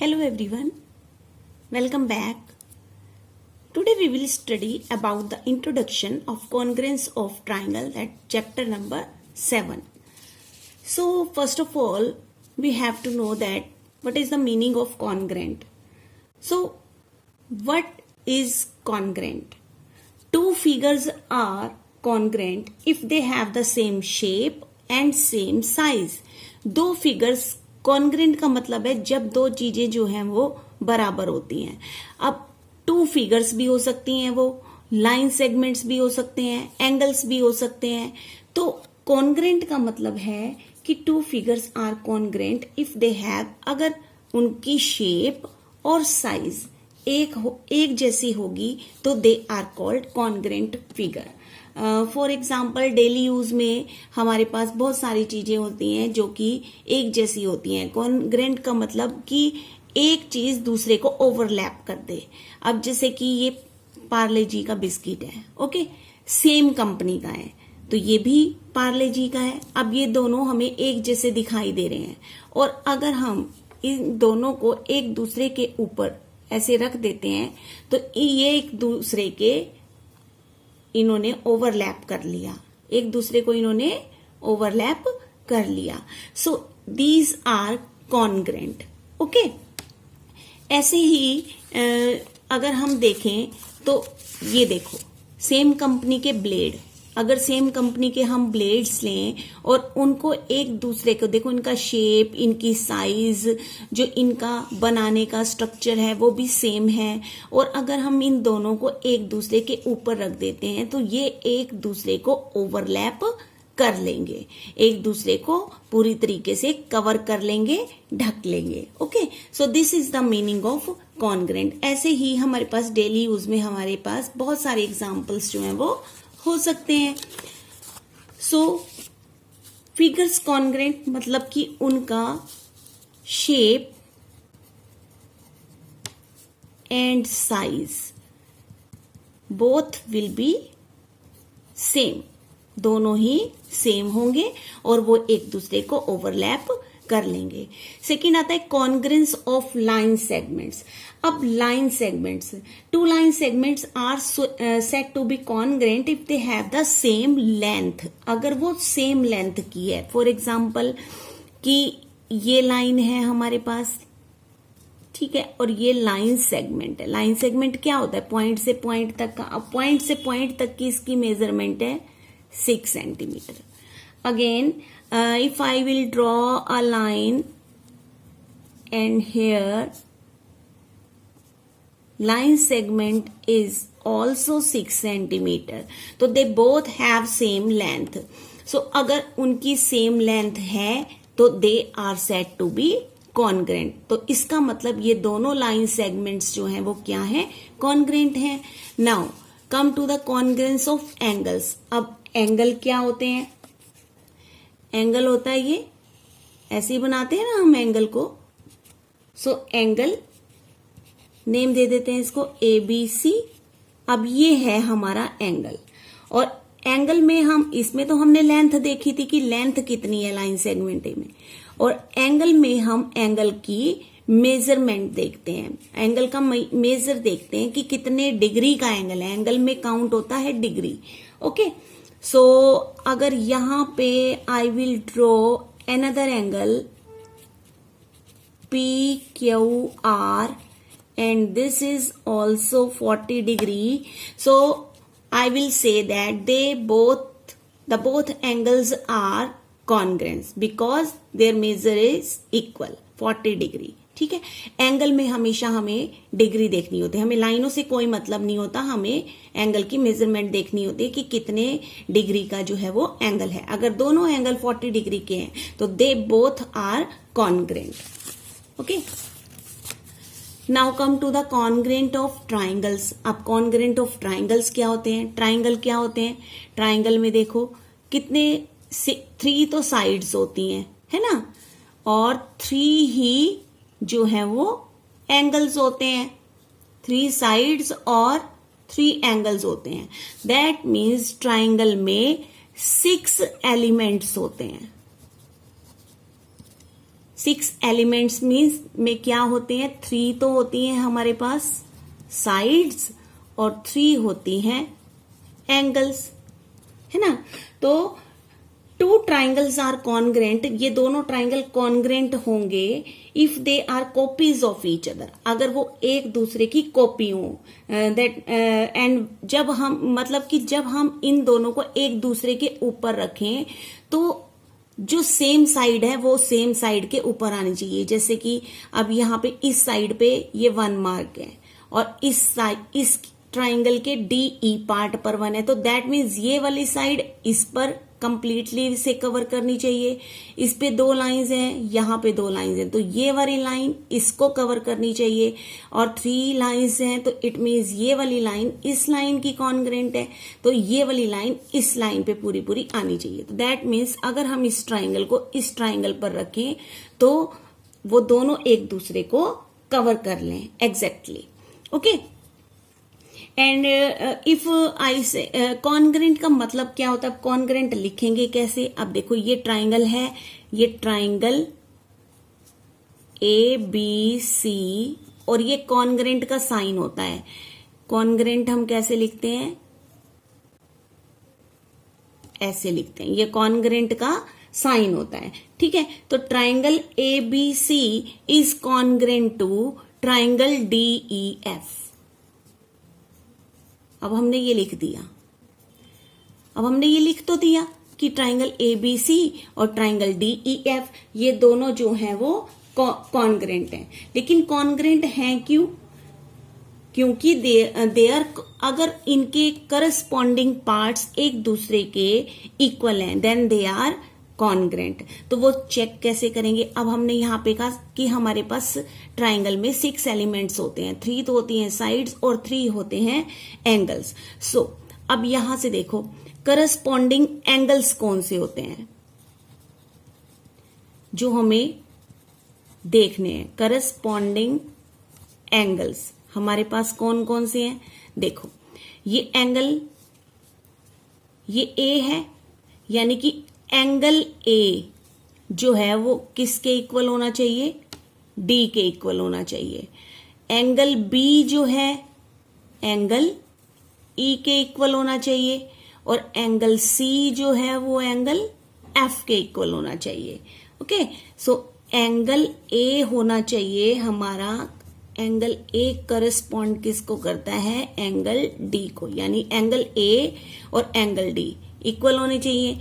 Hello everyone, welcome back. Today we will study about the introduction of congruence of triangle, that chapter number 7. So first of all we have to know that what is the meaning of congruent. So what is congruent? Two figures are congruent if they have the same shape and same size. दो figures congruent का मतलब है जब दो चीजें जो हैं वो बराबर होती हैं. अब टू फिगर्स भी हो सकती हैं, वो लाइन सेगमेंट्स भी हो सकते हैं, एंगल्स भी हो सकते हैं. तो कॉन्ग्रेंट का मतलब है कि two figures are congruent if they have, अगर उनकी शेप और साइज एक जैसी होगी तो they are called congruent figure. For example daily use में हमारे पास बहुत सारी चीजें होती हैं जो कि एक जैसी होती हैं. कॉन्ग्रेंट का मतलब कि एक चीज दूसरे को ओवरलैप कर दे. अब जैसे कि ये पार्ले जी का बिस्किट है, ओके, सेम कंपनी का है, तो ये भी पार्ले जी का है. अब ये दोनों हमें एक जैसे दिखाई दे रहे हैं और अगर हम इन दोनों को एक दूसरे के ऊपर ऐसे रख देते हैं तो ये एक दूसरे के इन्होंने ओवरलैप कर लिया, एक दूसरे को इन्होंने ओवरलैप कर लिया. So these are congruent. Okay, ऐसे ही अगर हम देखें तो ये देखो सेम कंपनी के ब्लेड, अगर सेम कंपनी के हम ब्लेड्स लें और उनको एक दूसरे को देखो, इनका शेप, इनकी साइज, जो इनका बनाने का स्ट्रक्चर है वो भी सेम है, और अगर हम इन दोनों को एक दूसरे के ऊपर रख देते हैं तो ये एक दूसरे को ओवरलैप कर लेंगे, एक दूसरे को पूरी तरीके से कवर कर लेंगे, ढक लेंगे. Okay, so this is the meaning of congruent. ऐसे ही हमारे पास डेली यूज में हमारे पास बहुत सारे एग्जाम्पल्स जो हैं वो हो सकते हैं. सो फिगर्स कॉन्ग्रेंट मतलब कि उनका shape and size both will be same, दोनों ही सेम होंगे और वो एक दूसरे को ओवरलैप कर लेंगे. सेकेंड आता है कॉन्ग्रेंस ऑफ लाइन सेगमेंट्स. अब line segments, two line segments are said to be congruent if they have the same length, अगर वो सेम लेंथ की है. फॉर एग्जाम्पल कि ये लाइन है हमारे पास, ठीक है, और ये लाइन सेगमेंट है. लाइन सेगमेंट क्या होता है? पॉइंट से पॉइंट तक का. अब पॉइंट से पॉइंट तक की इसकी मेजरमेंट है 6 centimetre. Again if I will draw a line and here line segment is also 6 centimeter, तो they both have same length. So अगर उनकी same length है तो they are said to be congruent. तो इसका मतलब ये दोनों line segments जो हैं वो क्या हैं? congruent हैं. Now come to the congruence of angles. अब angle क्या होते हैं? एंगल होता है ये ऐसे ही बनाते हैं ना हम एंगल को. सो एंगल नेम दे देते हैं इसको ABC. अब ये है हमारा एंगल, और एंगल में हम इसमें तो हमने लेंथ देखी थी कि लेंथ कितनी है लाइन सेगमेंट में, और एंगल में हम एंगल की मेजरमेंट देखते हैं, एंगल का मेजर देखते हैं कि कितने डिग्री का एंगल है. एंगल में काउंट होता है डिग्री. ओके, सो अगर यहां पे I will draw another angle PQR and this is also 40 degree. So I will say that the both angles are congruent because their measure is equal 40 degree. ठीक है, angle में हमेशा हमें डिग्री देखनी होती है, हमें लाइनों से कोई मतलब नहीं होता, हमें एंगल की मेजरमेंट देखनी होती है कि कितने डिग्री का जो है वो एंगल है. अगर दोनों एंगल 40 डिग्री के हैं तो they both are congruent. Okay, now come to the congruent of triangles. अब कॉन्ग्रेंट ऑफ ट्राइंगल्स क्या होते हैं? ट्राइंगल क्या होते हैं? ट्राइंगल में देखो कितने 3 तो साइड्स होती हैं, है ना, और 3 ही जो है वो एंगल्स होते हैं. 3 साइड्स और 3 एंगल्स होते हैं. दैट मीन्स ट्राइंगल में 6 एलिमेंट्स होते हैं. 6 एलिमेंट्स मीन्स में क्या होते हैं, 3 तो होती हैं हमारे पास साइड्स और 3 होती हैं एंगल्स, है ना। तो 2 ट्राइंगल्स आर कॉन्ग्रेंट, ये दोनों ट्राइंगल कॉन्ग्रेंट होंगे if they are copies of each other, अगर वो एक दूसरे की कॉपी हो। दैट एंड जब हम मतलब कि जब हम इन दोनों को एक दूसरे के ऊपर रखें तो जो सेम साइड है वो सेम साइड के ऊपर आनी चाहिए। जैसे कि अब यहाँ पे इस साइड पे ये 1 मार्क है और इस ट्राइंगल के डी ई पार्ट पर 1 है, तो दैट मीन्स ये वाली साइड इस पर कंप्लीटली इसे कवर करनी चाहिए। इस पे 2 लाइंस हैं, यहाँ पे 2 लाइंस हैं, तो ये वाली लाइन इसको कवर करनी चाहिए। और 3 लाइंस हैं तो इट मीन्स ये वाली लाइन इस लाइन की कॉन्ग्रेंट है, तो ये वाली लाइन इस लाइन पे पूरी पूरी आनी चाहिए। तो दैट मीन्स अगर हम इस ट्राइंगल को इस ट्राइंगल पर रखें तो वो दोनों एक दूसरे को कवर कर लें exactly. Okay, and if I से कॉन्ग्रेंट का मतलब क्या होता है, कॉन्ग्रेंट लिखेंगे कैसे। अब देखो ये ट्राइंगल है, ये ट्राइंगल ए बी सी और ये कॉन्ग्रेंट का साइन होता है। कॉन्ग्रेंट हम कैसे लिखते हैं, ऐसे लिखते हैं, ये कॉन्ग्रेंट का साइन होता है, ठीक है। तो triangle A B C is congruent to triangle D E F. अब हमने ये लिख दिया, अब हमने ये लिख तो दिया कि ट्राइंगल ए बी सी और ट्राइंगल डी ई एफ ये दोनों जो हैं वो कॉन्ग्रेंट हैं। लेकिन कॉन्ग्रेंट हैं क्यों, क्योंकि दे आर, अगर इनके करस्पॉन्डिंग पार्ट्स एक दूसरे के इक्वल हैं देन दे आर कॉन्ग्रेंट। तो वो चेक कैसे करेंगे। अब हमने यहाँ पे कहा कि हमारे पास ट्राइंगल में 6 एलिमेंट्स होते हैं, 3 तो होती हैं साइड्स और 3 होते हैं एंगल्स। सो अब यहां से देखो करस्पॉन्डिंग एंगल्स कौन से होते हैं जो हमें देखने हैं। करस्पॉन्डिंग एंगल्स हमारे पास कौन कौन से हैं, देखो ये एंगल, ये ए है, यानी कि एंगल ए जो है वो किसके इक्वल होना चाहिए, डी के इक्वल होना चाहिए। एंगल बी जो है एंगल ई के इक्वल होना चाहिए और एंगल सी जो है वो एंगल एफ के इक्वल होना चाहिए। ओके, सो एंगल ए होना चाहिए हमारा, एंगल ए करस्पॉन्ड किसको करता है, एंगल डी को, यानी एंगल ए और एंगल डी इक्वल होने चाहिए।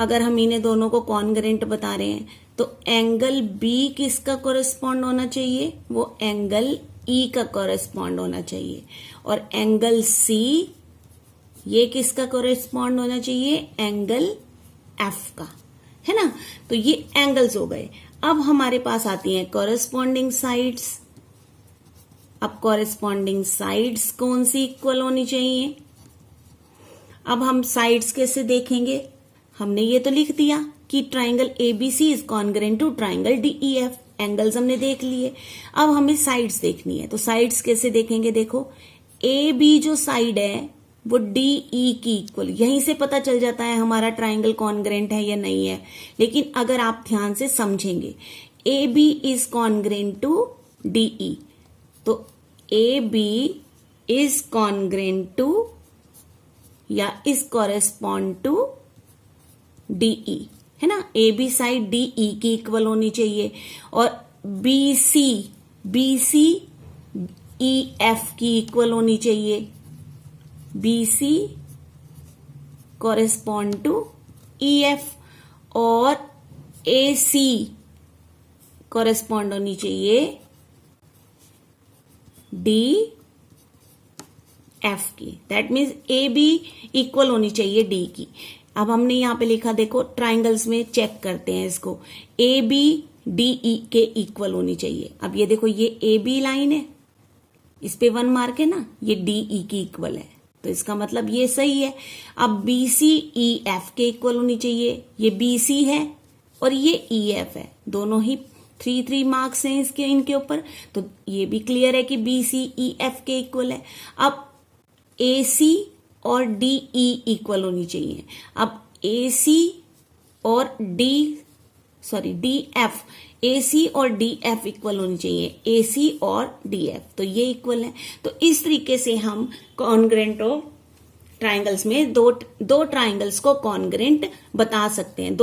अगर हम इन्हें दोनों को कॉन्ग्रेंट बता रहे हैं तो एंगल बी किसका कॉरेस्पॉन्ड होना चाहिए, वो एंगल ई का कॉरेस्पॉन्ड होना चाहिए। और एंगल सी ये किसका कॉरेस्पॉन्ड होना चाहिए, एंगल एफ का, है ना। तो ये एंगल्स हो गए। अब हमारे पास आती हैं कॉरेस्पॉन्डिंग साइड्स। अब कॉरेस्पॉन्डिंग साइड्स कौन सी इक्वल होनी चाहिए। अब हम साइड्स कैसे देखेंगे, हमने ये तो लिख दिया कि triangle ABC is congruent to triangle DEF, angles हमने देख लिए। अब हमें साइड्स देखनी है, तो साइड्स कैसे देखेंगे, देखो ए बी जो साइड है वो डी ई की इक्वल, यहीं से पता चल जाता है हमारा ट्राइंगल कॉन्ग्रेंट है या नहीं है। लेकिन अगर आप ध्यान से समझेंगे, A B is congruent to D E, तो A B is congruent to या इज कॉरेस्पॉन्ड टू डीई, है ना। ए बी साइड डीई की इक्वल होनी चाहिए और बी सी ई एफ की इक्वल होनी चाहिए। B C correspond to E F और ए सी कॉरेस्पॉन्ड होनी चाहिए डी एफ की। That means A B equal होनी चाहिए डी की। अब हमने यहां पे लिखा, देखो ट्राइंगल्स में चेक करते हैं इसको, ए बी डी ई के इक्वल होनी चाहिए। अब ये देखो ये ए बी लाइन है, इस पे 1 मार्क है ना, ये डी ई की इक्वल है, तो इसका मतलब ये सही है। अब बी सी ई एफ के इक्वल होनी चाहिए, ये बी सी है और ये ई एफ है, दोनों ही 3 मार्क्स हैं इसके इनके ऊपर, तो ये भी क्लियर है कि बी सी ई एफ के इक्वल है। अब ए सी और डी ई इक्वल होनी चाहिए। अब ए सी और डी एफ ए सी और डी एफ इक्वल होनी चाहिए, ए सी और डी एफ, तो ये इक्वल है। तो इस तरीके से हम कॉन्ग्रेंट ऑफ ट्राइंगल्स में दो ट्राइंगल्स को कॉन्ग्रेंट बता सकते हैं।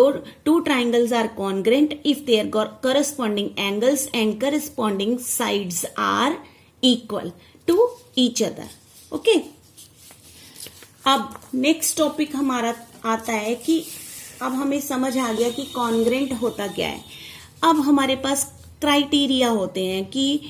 Two triangles are congruent if their corresponding angles and corresponding sides are equal to each other. Okay, अब नेक्स्ट टॉपिक हमारा आता है कि अब हमें समझ आ गया कि कॉन्ग्रेंट होता क्या है। अब हमारे पास क्राइटेरिया होते हैं कि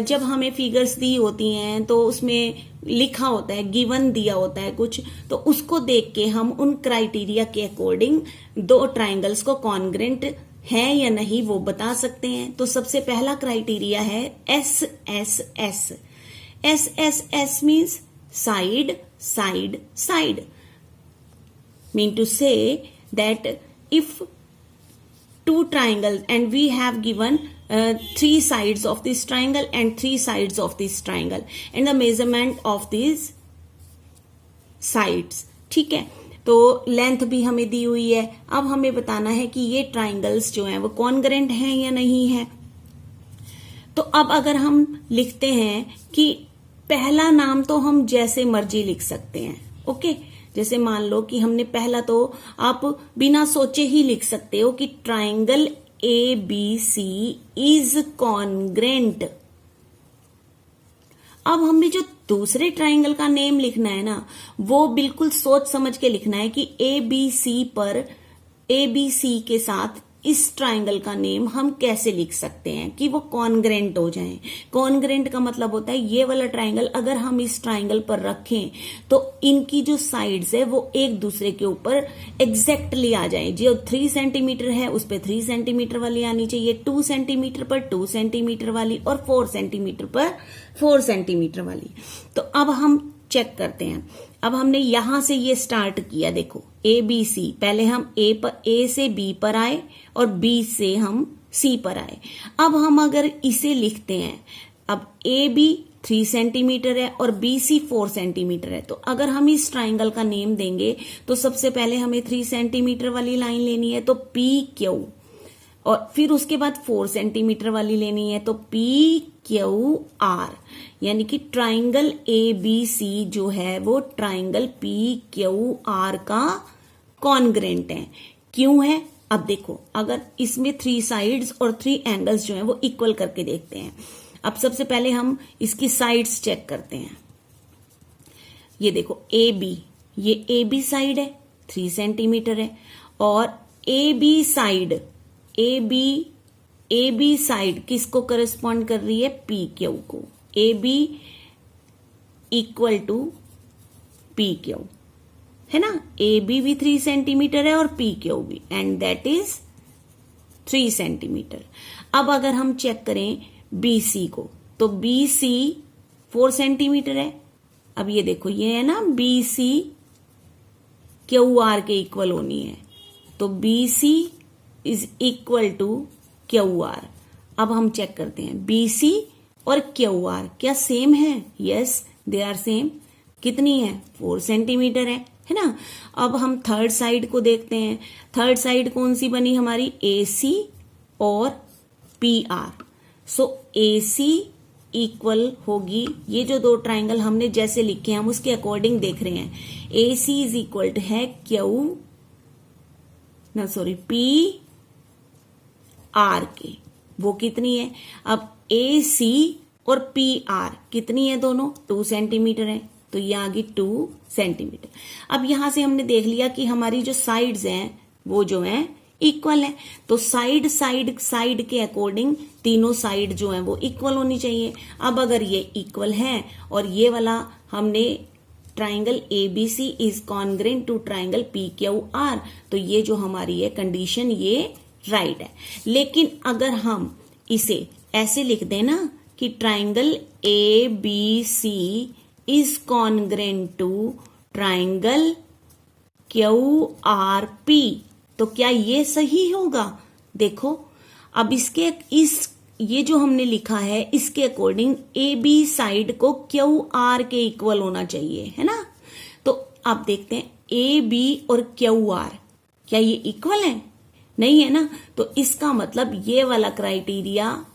जब हमें फिगर्स दी होती हैं तो उसमें लिखा होता है, गिवन दिया होता है कुछ, तो उसको देख के हम उन क्राइटेरिया के अकॉर्डिंग दो ट्राइंगल्स को कॉन्ग्रेंट है या नहीं वो बता सकते हैं। तो सबसे पहला क्राइटेरिया है S S S. S S S means side side side, mean to say that if two triangles and we have given three sides of this triangle and three sides of this triangle and the measurement of these sides, ठीक है, तो length भी हमें दी हुई है। अब हमें बताना है कि ये ट्राइंगल्स जो हैं वो कॉन्ग्रेंट हैं या नहीं है। तो अब अगर हम लिखते हैं कि पहला नाम तो हम जैसे मर्जी लिख सकते हैं। ओके, जैसे मान लो कि हमने पहला, तो आप बिना सोचे ही लिख सकते हो कि triangle A B C is congruent. अब हमने जो दूसरे ट्राइंगल का नेम लिखना है ना, वो बिल्कुल सोच समझ के लिखना है कि ए बी सी पर, ए बी सी के साथ इस ट्राइंगल का नेम हम कैसे लिख सकते हैं कि वो कॉन्ग्रेंट हो जाएं। कॉन्ग्रेंट का मतलब होता है ये वाला ट्राइंगल अगर हम इस ट्राइंगल पर रखें तो इनकी जो साइड्स है वो एक दूसरे के ऊपर एग्जैक्टली आ जाए। जो 3 सेंटीमीटर है उस पर 3 सेंटीमीटर वाली आनी चाहिए, 2 सेंटीमीटर पर 2 सेंटीमीटर वाली और 4 सेंटीमीटर पर 4 सेंटीमीटर वाली। तो अब हम चेक करते हैं। अब हमने यहां से ये स्टार्ट किया, देखो ए बी सी, पहले हम ए से बी पर आए और बी से हम सी पर आए। अब हम अगर इसे लिखते हैं, अब ए बी 3 सेंटीमीटर है और बी सी 4 सेंटीमीटर है, तो अगर हम इस ट्राइंगल का नेम देंगे तो सबसे पहले हमें 3 सेंटीमीटर वाली लाइन लेनी है, तो पी क्यू, और फिर उसके बाद 4 सेंटीमीटर वाली लेनी है, तो पी क्यू आर, यानी कि ट्राइंगल ए बी सी जो है वो ट्राइंगल पी क्यू आर का कॉन्ग्रेंट है। क्यों है? अब देखो, अगर इसमें 3 साइड्स और 3 एंगल्स जो है वो इक्वल करके देखते हैं। अब सबसे पहले हम इसकी साइड्स चेक करते हैं। ये देखो ए बी, ये ए बी साइड है 3 सेंटीमीटर है, और A B side, A B side किसको करस्पॉन्ड कर रही है? पी क्यू को। A B equal to P Q है ना, ए बी भी 3 सेंटीमीटर है और पी क्यू भी, एंड दैट इज 3 सेंटीमीटर। अब अगर हम चेक करें बी सी को, तो बी सी 4 सेंटीमीटर है। अब ये देखो, ये है ना बी सी क्यू आर के इक्वल होनी है, तो B C is equal to Q R. अब हम चेक करते हैं बी सी और क्यू आर क्या सेम है? Yes, they are same. कितनी है? 4 सेंटीमीटर है ना। अब हम थर्ड साइड को देखते हैं। थर्ड साइड कौन सी बनी हमारी? ए सी और पी आर। सो ए सी इक्वल होगी, ये जो दो ट्राइंगल हमने जैसे लिखे हैं हम उसके अकॉर्डिंग देख रहे हैं। ए सी इज इक्वल टू है पी आर के, वो कितनी है? अब ए सी और पी आर कितनी है? दोनों 2 सेंटीमीटर है, तो ये आ गई 2 सेंटीमीटर। अब यहां से हमने देख लिया कि हमारी जो साइड्स हैं वो जो है इक्वल है, तो साइड के अकॉर्डिंग तीनों साइड जो है वो इक्वल होनी चाहिए। अब अगर ये इक्वल है और ये वाला हमने triangle A B C is congruent to triangle P Q R, तो ये जो हमारी है कंडीशन ये राइट है। लेकिन अगर हम इसे ऐसे लिख दें ना कि triangle A B C is congruent to triangle Q R P, तो क्या ये सही होगा? देखो, अब ये जो हमने लिखा है इसके अकॉर्डिंग ए बी साइड को क्यू आर के इक्वल होना चाहिए, है ना। तो आप देखते हैं ए बी और क्यू आर क्या ये इक्वल है? नहीं है ना, तो इसका मतलब ये वाला क्राइटेरिया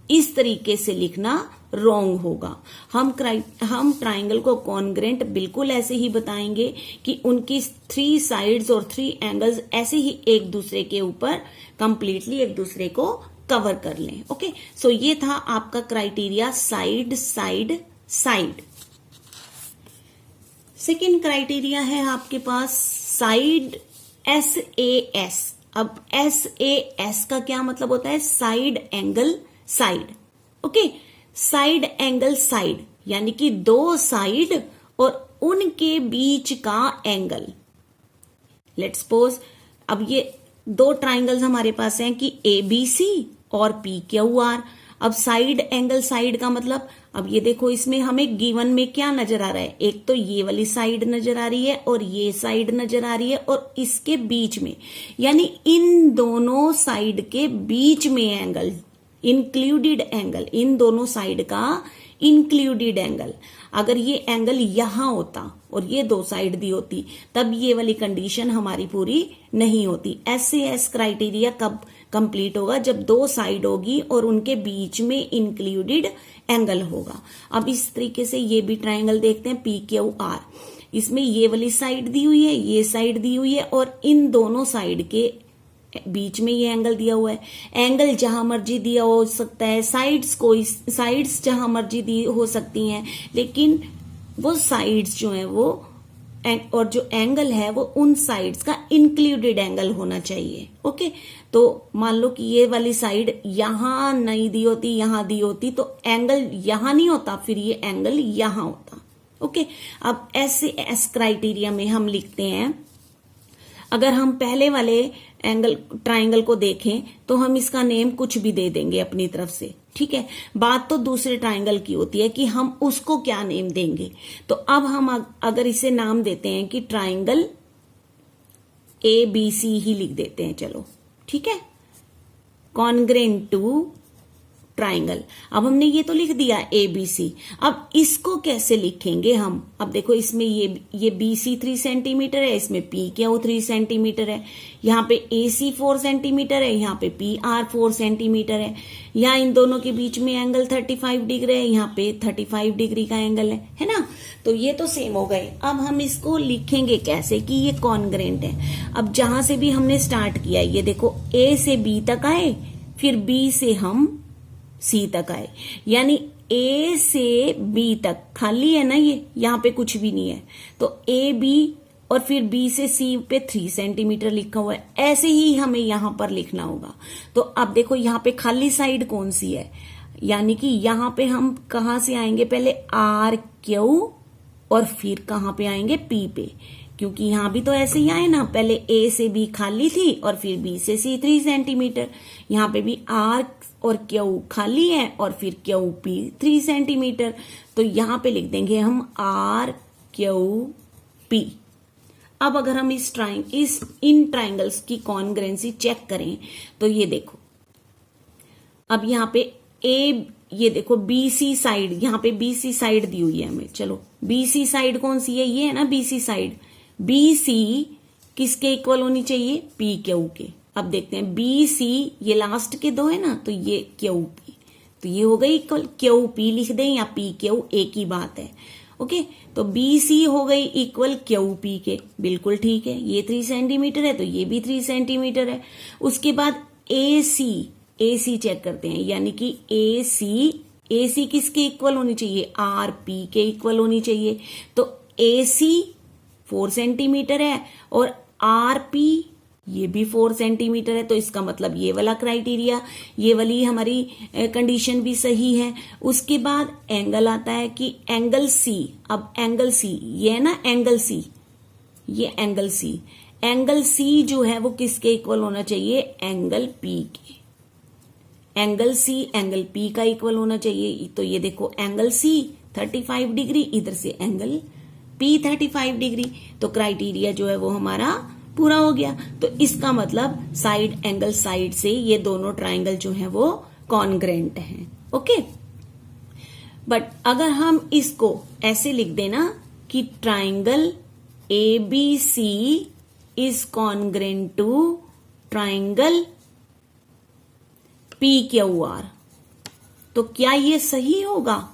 इस तरीके से लिखना रॉन्ग होगा। हम ट्राइंगल को कॉन्ग्रेंट बिल्कुल ऐसे ही बताएंगे कि उनकी 3 साइड्स और 3 एंगल्स ऐसे ही एक दूसरे के ऊपर कंप्लीटली एक दूसरे को कवर कर लें। ओके, सो ये था आपका criteria side side side. Second criteria है आपके पास साइड SAS। अब SAS का क्या मतलब होता है? Side angle side. Okay, side angle side यानी कि 2 साइड और उनके बीच का एंगल। लेट्स सपोज अब ये 2 ट्राइंगल्स हमारे पास हैं कि ABC और PQR। अब साइड एंगल साइड का मतलब, अब ये देखो इसमें हमें गिवन में क्या नजर आ रहा है? एक तो ये वाली साइड नजर आ रही है और ये साइड नजर आ रही है और इसके बीच में, यानी इन दोनों साइड के बीच में एंगल, इंक्लूडेड एंगल, इन दोनों साइड का इंक्लूडेड एंगल। अगर ये एंगल यहां होता और ये 2 साइड दी होती तब ये वाली कंडीशन हमारी पूरी नहीं होती। SAS क्राइटेरिया कब कंप्लीट होगा? जब 2 साइड होगी और उनके बीच में इंक्लूडेड एंगल होगा। अब इस तरीके से ये भी ट्राइंगल देखते हैं PQR। इसमें ये वाली साइड दी हुई है, ये साइड दी हुई है और इन दोनों साइड के बीच में ये एंगल दिया हुआ है। एंगल जहां मर्जी दिया हो सकता है, साइड्स जहां मर्जी दी हो सकती हैं, लेकिन वो साइड्स जो है वो और जो एंगल है वो उन साइड्स का इंक्लूडेड एंगल होना चाहिए। ओके, तो मान लो कि ये वाली साइड यहां नहीं दी होती, यहां दी होती तो एंगल यहां नहीं होता, फिर ये एंगल यहां होता। ओके, अब SAS क्राइटेरिया में हम लिखते हैं, अगर हम पहले वाले एंगल ट्राइंगल को देखें तो हम इसका नेम कुछ भी दे देंगे अपनी तरफ से, ठीक है। बात तो दूसरे ट्राइंगल की होती है कि हम उसको क्या नेम देंगे। तो अब हम अगर इसे नाम देते हैं कि ट्राइंगल ABC ही लिख देते हैं, चलो ठीक है, कॉन्ग्रेंट टू ट्राइंगल। अब हमने ये तो लिख दिया ABC। अब इसको कैसे लिखेंगे हम? अब देखो इसमें ये BC 3 सेंटीमीटर है, इसमें PQ 3 सेंटीमीटर है, यहाँ पे AC 4 सेंटीमीटर है, यहाँ पे PR 4 सेंटीमीटर है, यहाँ इन दोनों के बीच में एंगल 35 डिग्री है, यहाँ पे 35 डिग्री का एंगल है ना। तो ये तो सेम हो गए। अब हम इसको लिखेंगे कैसे कि ये कॉन्ग्रेंट है। अब जहां से भी हमने स्टार्ट किया, ये देखो A से B तक आए, फिर B से हम C तक आए, यानी A से B तक खाली है ना, ये यहाँ पे कुछ भी नहीं है, तो AB और फिर B से C पे 3 सेंटीमीटर लिखा हुआ है। ऐसे ही हमें यहां पर लिखना होगा। तो अब देखो यहाँ पे खाली साइड कौन सी है, यानी कि यहाँ पे हम कहां से आएंगे? पहले RQ और फिर कहां पे आएंगे? P पे, क्योंकि यहां भी तो ऐसे ही आए ना, पहले A से B खाली थी और फिर B से C 3 सेंटीमीटर, यहाँ पे भी R और Q खाली है और फिर QP 3 सेंटीमीटर। तो यहां पे लिख देंगे हम RQP। अब अगर हम इन ट्राइंगल्स की कॉन्ग्रेंसी चेक करें तो ये देखो, अब यहाँ पे ये देखो BC साइड, यहाँ पे BC साइड दी हुई है हमें। चलो BC साइड कौन सी है? ये है ना BC साइड। BC किसके इक्वल होनी चाहिए? PQ के। अब देखते हैं BC, ये लास्ट के 2 है ना, तो ये QP, तो ये हो गई इक्वल। QP लिख दें या PQ, एक ही बात है। ओके, तो BC हो गई इक्वल QP के, बिल्कुल ठीक है। ये 3 सेंटीमीटर है तो ये भी 3 सेंटीमीटर है। उसके बाद AC चेक करते हैं, यानी कि AC किसके इक्वल होनी चाहिए? RP के इक्वल होनी चाहिए। तो AC 4 सेंटीमीटर है और RP ये भी 4 सेंटीमीटर है, तो इसका मतलब ये वाला क्राइटेरिया, ये वाली हमारी कंडीशन भी सही है। उसके बाद एंगल आता है कि एंगल C। अब एंगल C ये है ना, एंगल C, ये एंगल C, एंगल C जो है वो किसके इक्वल होना चाहिए? एंगल P के। एंगल C एंगल P का इक्वल होना चाहिए। तो ये देखो एंगल C 35 डिग्री, इधर से एंगल P 35 डिग्री, तो क्राइटेरिया जो है वो हमारा पूरा हो गया। तो इसका मतलब साइड एंगल साइड से ये दोनों ट्राइंगल जो है वो कॉन्ग्रेंट हैं। ओके, बट अगर हम इसको ऐसे लिख देना कि triangle ABC is congruent to triangle PQR। तो क्या ये सही होगा?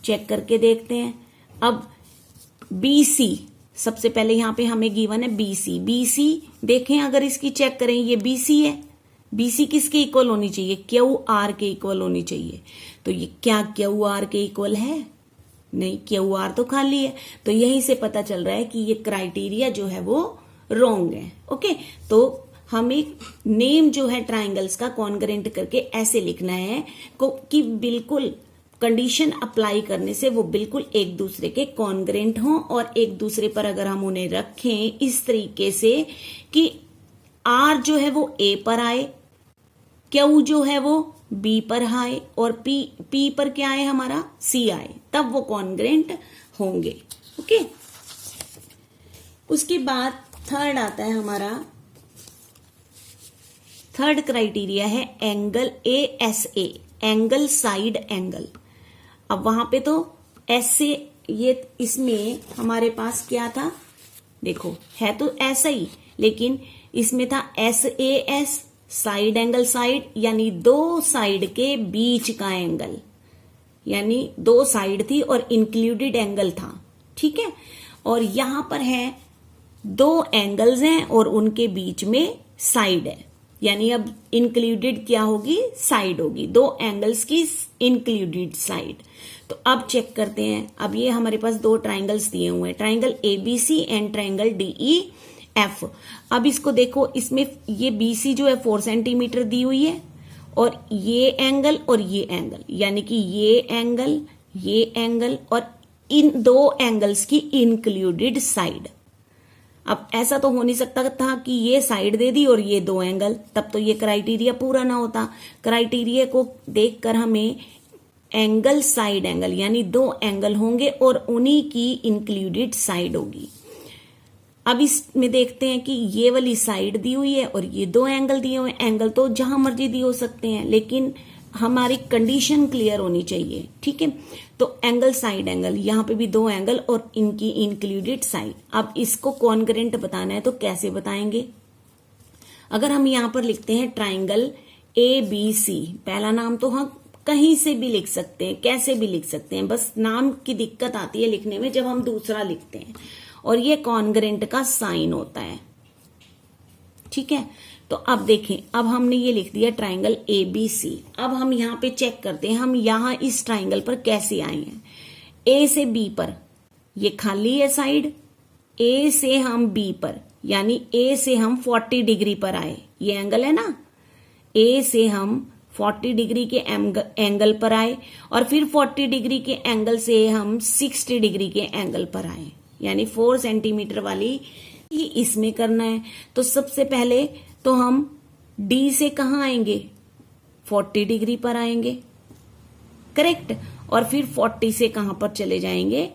चेक करके देखते हैं। अब BC, सबसे पहले यहां पे हमें गिवन है BC देखें, अगर इसकी चेक करें, ये BC है। BC किसके इक्वल होनी चाहिए? QR के इक्वल होनी चाहिए। तो ये क्या QR के इक्वल है? नहीं, QR तो खाली है। तो यहीं से पता चल रहा है कि ये क्राइटेरिया जो है वो रॉन्ग है। ओके, तो हमें नेम जो है ट्राइंगल्स का कॉन्ग्रेंट करके ऐसे लिखना है कि बिल्कुल कंडीशन अप्लाई करने से वो बिल्कुल एक दूसरे के कॉन्ग्रेंट हों, और एक दूसरे पर अगर हम उन्हें रखें इस तरीके से कि R जो है वो A पर आए, Q जो है वो B पर आए, और P पर क्या आए? हमारा C आए, तब वो कॉन्ग्रेंट होंगे। ओके, उसके बाद थर्ड आता है हमारा, थर्ड क्राइटेरिया है angle ASA, angle side angle. अब वहां पे तो ऐसे, ये इसमें हमारे पास क्या था? देखो, है तो ऐसा ही, लेकिन इसमें था SAS, साइड एंगल साइड, यानी दो साइड के बीच का एंगल, यानी दो साइड थी और इंक्लूडेड एंगल था। ठीक है, और यहां पर है दो एंगल्स हैं और उनके बीच में साइड है, यानी अब इंक्लूडेड क्या होगी? साइड होगी, दो एंगल्स की इंक्लूडेड साइड। तो अब चेक करते हैं। अब ये हमारे पास दो ट्राइंगल्स दिए हुए हैं, triangle ABC and triangle DEF। अब इसको देखो, इसमें ये BC जो है 4 सेंटीमीटर दी हुई है, और ये एंगल और ये एंगल, यानी कि ये एंगल और इन दो एंगल्स की इंक्लूडेड साइड। अब ऐसा तो हो नहीं सकता था कि ये साइड दे दी और ये दो एंगल, तब तो ये क्राइटेरिया पूरा ना होता। क्राइटेरिया को देखकर हमें एंगल साइड एंगल, यानी दो एंगल होंगे और उन्हीं की इंक्लूडेड साइड होगी। अब इसमें देखते हैं कि ये वाली साइड दी हुई है और ये दो एंगल दिए हुए हैं। एंगल तो जहां मर्जी दिए हो सकते हैं, लेकिन हमारी कंडीशन क्लियर होनी चाहिए। ठीक है, तो एंगल साइड एंगल, यहां पे भी दो एंगल और इनकी इंक्लूडेड साइड। अब इसको कॉन्ग्रेंट बताना है तो कैसे बताएंगे? अगर हम यहां पर लिखते हैं ट्राइंगल ABC, पहला नाम तो हम कहीं से भी लिख सकते हैं, कैसे भी लिख सकते हैं, बस नाम की दिक्कत आती है लिखने में जब हम दूसरा लिखते हैं, और ये कॉन्ग्रेंट का साइन होता है। ठीक है, तो अब देखें, अब हमने ये लिख दिया ट्राइंगल ABC। अब हम यहां पे चेक करते हैं हम यहां इस ट्राइंगल पर कैसे आए हैं। A से B पर ये खाली है साइड, A से हम B पर, यानी A से हम 40 डिग्री पर आए, ये एंगल है ना, A से हम 40 डिग्री के एंगल पर आए, और फिर 40 डिग्री के एंगल से हम 60 डिग्री के एंगल पर आए, यानी 4 सेंटीमीटर वाली ही इसमें करना है। तो सबसे पहले तो हम D से कहाँ आएंगे? 40 डिग्री पर आएंगे, करेक्ट, और फिर 40 से कहां पर चले जाएंगे?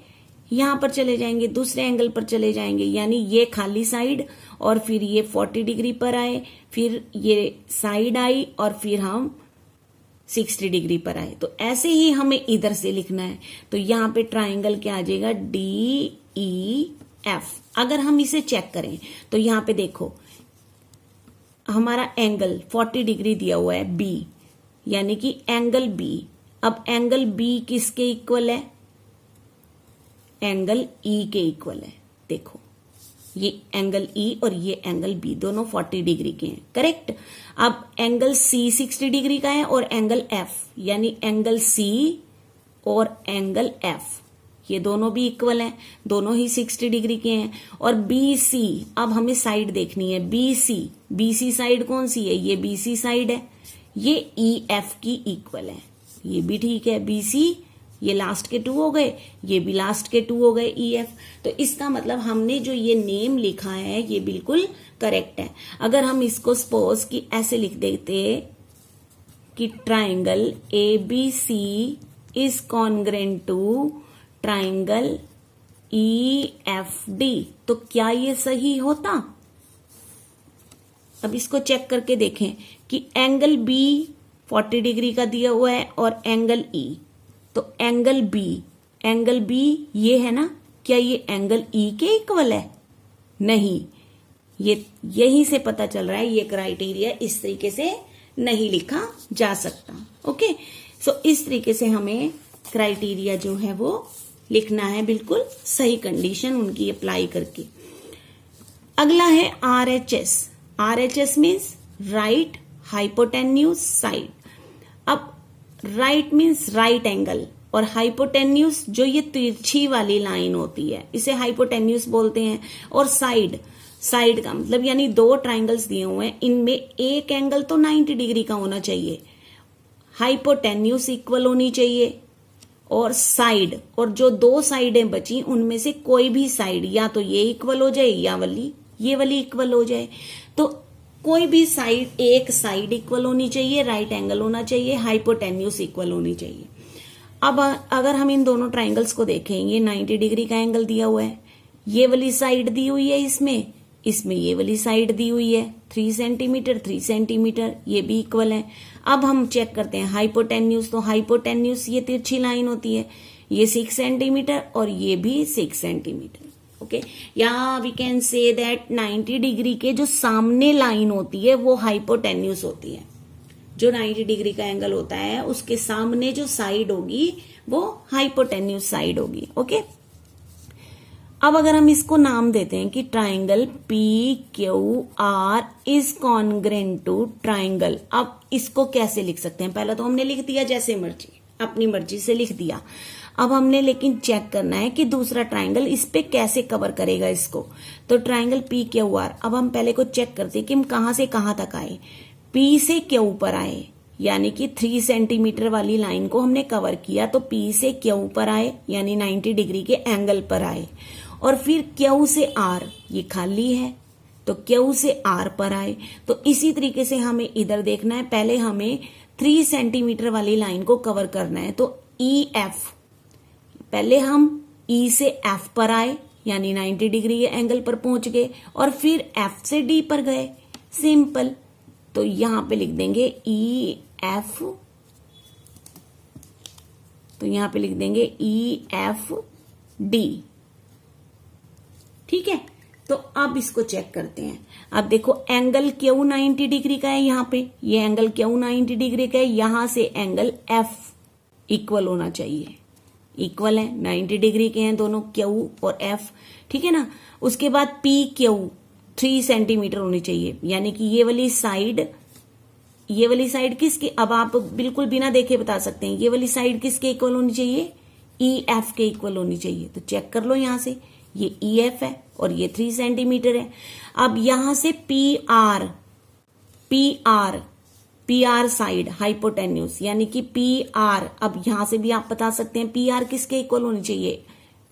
यहां पर चले जाएंगे, दूसरे एंगल पर चले जाएंगे, यानी ये खाली साइड, और फिर ये 40 डिग्री पर आए, फिर ये साइड आई, और फिर हम 60 डिग्री पर आए। तो ऐसे ही हमें इधर से लिखना है। तो यहां पे ट्राइंगल क्या आ जाएगा? DEF। अगर हम इसे चेक करें तो यहां पे देखो, हमारा एंगल 40 डिग्री दिया हुआ है B, यानी कि एंगल B। अब एंगल B किसके इक्वल है? एंगल E के इक्वल है। देखो, ये एंगल E और ये एंगल B दोनों 40 डिग्री के हैं, करेक्ट। अब एंगल C 60 डिग्री का है, और एंगल F, यानी एंगल C और एंगल F, ये दोनों भी इक्वल हैं, दोनों ही 60 डिग्री के हैं। और BC, अब हमें साइड देखनी है, BC साइड कौन सी है? ये BC साइड है, ये EF की इक्वल है, ये भी ठीक है। BC, ये लास्ट के 2 हो गए, ये भी लास्ट के 2 हो गए, EF। तो इसका मतलब हमने जो ये नेम लिखा है ये बिल्कुल करेक्ट है। अगर हम इसको सपोज कि ऐसे लिख देते कि triangle ABC is congruent to triangle EFD, तो क्या ये सही होता? अब इसको चेक करके देखें कि एंगल B 40 डिग्री का दिया हुआ है और एंगल E, तो एंगल B ये है ना, क्या ये एंगल E के इक्वल है? नहीं, ये यहीं से पता चल रहा है ये क्राइटेरिया इस तरीके से नहीं लिखा जा सकता। ओके, सो इस तरीके से हमें क्राइटेरिया जो है वो लिखना है, बिल्कुल सही कंडीशन उनकी अप्लाई करके। अगला है RHS। RHS means right hypotenuse side. अब राइट मीन्स राइट एंगल और हाइपोटेन्यूज जो ये तिरछी वाली लाइन होती है इसे हाइपोटेन्यूज बोलते हैं। और साइड का मतलब यानी दो ट्राइंगल्स दिए हुए हैं, इनमें एक एंगल तो 90 डिग्री का होना चाहिए, हाइपोटेन्यूज इक्वल होनी चाहिए, और साइड और जो दो साइडें बची उनमें से कोई भी साइड या तो ये इक्वल हो जाए या ये वाली इक्वल हो जाए। तो कोई भी साइड, एक साइड इक्वल होनी चाहिए, राइट एंगल होना चाहिए, हाइपोटेन्यूज इक्वल होनी चाहिए। अब अगर हम इन दोनों ट्राइंगल्स को देखें, ये 90 डिग्री का एंगल दिया हुआ है, ये वाली साइड दी हुई है, इसमें ये वाली साइड दी हुई है 3 सेंटीमीटर 3 सेंटीमीटर, ये भी इक्वल है। अब हम चेक करते हैं हाइपोटेन्यूज। तो हाइपोटेन्यूज ये तिरछी लाइन होती है, ये 6 सेंटीमीटर और ये भी 6 सेंटीमीटर। ओके, या we can say that 90 degree के जो सामने लाइन होती है वो हाइपोटेन्यूज होती है। जो 90 डिग्री का एंगल होता है उसके सामने जो साइड होगी वो हाइपोटेन्यूज साइड होगी। ओके, अब अगर हम इसको नाम देते हैं कि triangle PQR is congruent to triangle. अब इसको कैसे लिख सकते हैं? पहले तो हमने लिख दिया जैसे मर्जी, अपनी मर्जी से लिख दिया। अब हमने लेकिन चेक करना है कि दूसरा ट्राइंगल इस पे कैसे कवर करेगा इसको। तो ट्राइंगल PQR, अब हम पहले को चेक करते हैं कि हम कहां से कहां तक आए। P से Q पर आए, यानी कि 3 सेंटीमीटर वाली लाइन को हमने कवर किया, तो P से Q पर आए यानी 90 डिग्री के एंगल पर आए। और फिर Q से R, ये खाली है तो Q से R पर आए। तो इसी तरीके से हमें इधर देखना है, पहले हमें 3 सेंटीमीटर वाली लाइन को कवर करना है। तो EF, पहले हम E से F पर आए यानी 90 डिग्री के एंगल पर पहुंच गए, और फिर F से D पर गए, सिंपल। तो यहां पे लिख देंगे EF, तो यहां पे लिख देंगे EFD। ठीक है, तो अब इसको चेक करते हैं। अब देखो एंगल Q 90 डिग्री का है, यहाँ पे ये एंगल Q 90 डिग्री का है, यहां से एंगल F इक्वल होना चाहिए, इक्वल है, 90 डिग्री के हैं दोनों Q और F। ठीक है ना। उसके बाद PQ 3 सेंटीमीटर होनी चाहिए, यानी कि ये वाली साइड किसकी, अब आप बिल्कुल बिना देखे बता सकते हैं, ये वाली साइड किसके इक्वल होनी चाहिए, EF के इक्वल होनी चाहिए। तो चेक कर लो, यहां से ये EF है और ये 3 सेंटीमीटर है। अब यहां से PR साइड हाइपोटेन्यूज, यानी कि PR, अब यहां से भी आप बता सकते हैं PR किसके इक्वल होनी चाहिए,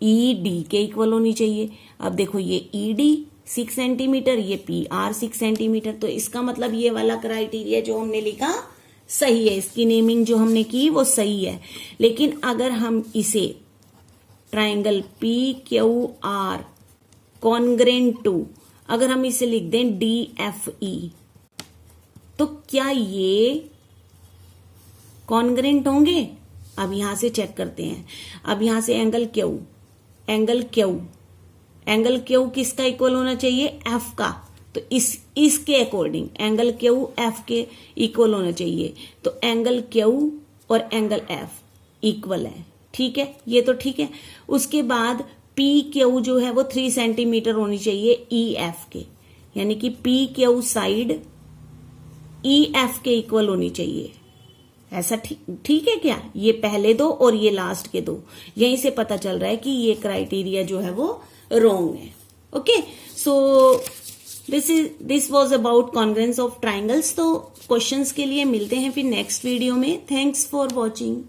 ED के इक्वल होनी चाहिए। अब देखो ये ED 6 सेंटीमीटर, ये PR 6 सेंटीमीटर। तो इसका मतलब ये वाला क्राइटेरिया जो हमने लिखा सही है, इसकी नेमिंग जो हमने की वो सही है। लेकिन अगर हम इसे ट्राइंगल PQR कॉन्ग्रेंट टू, अगर हम इसे लिख दें DFE, तो क्या ये कॉन्ग्रेंट होंगे? अब यहां से चेक करते हैं। अब यहां से एंगल Q किसका इक्वल होना चाहिए, F का। तो इसके अकॉर्डिंग एंगल Q F के इक्वल होना चाहिए। तो एंगल Q और एंगल F इक्वल है, ठीक है, ये तो ठीक है। उसके बाद PQ जो है वो 3 सेंटीमीटर होनी चाहिए EF के, यानी कि PQ साइड EF के इक्वल होनी चाहिए। ऐसा ठीक है क्या? ये पहले दो और ये लास्ट के दो, यहीं से पता चल रहा है कि ये क्राइटेरिया जो है वो रॉन्ग है। Okay, so this was about congruence of triangles. तो क्वेश्चंस के लिए मिलते हैं फिर नेक्स्ट वीडियो में। Thanks for watching.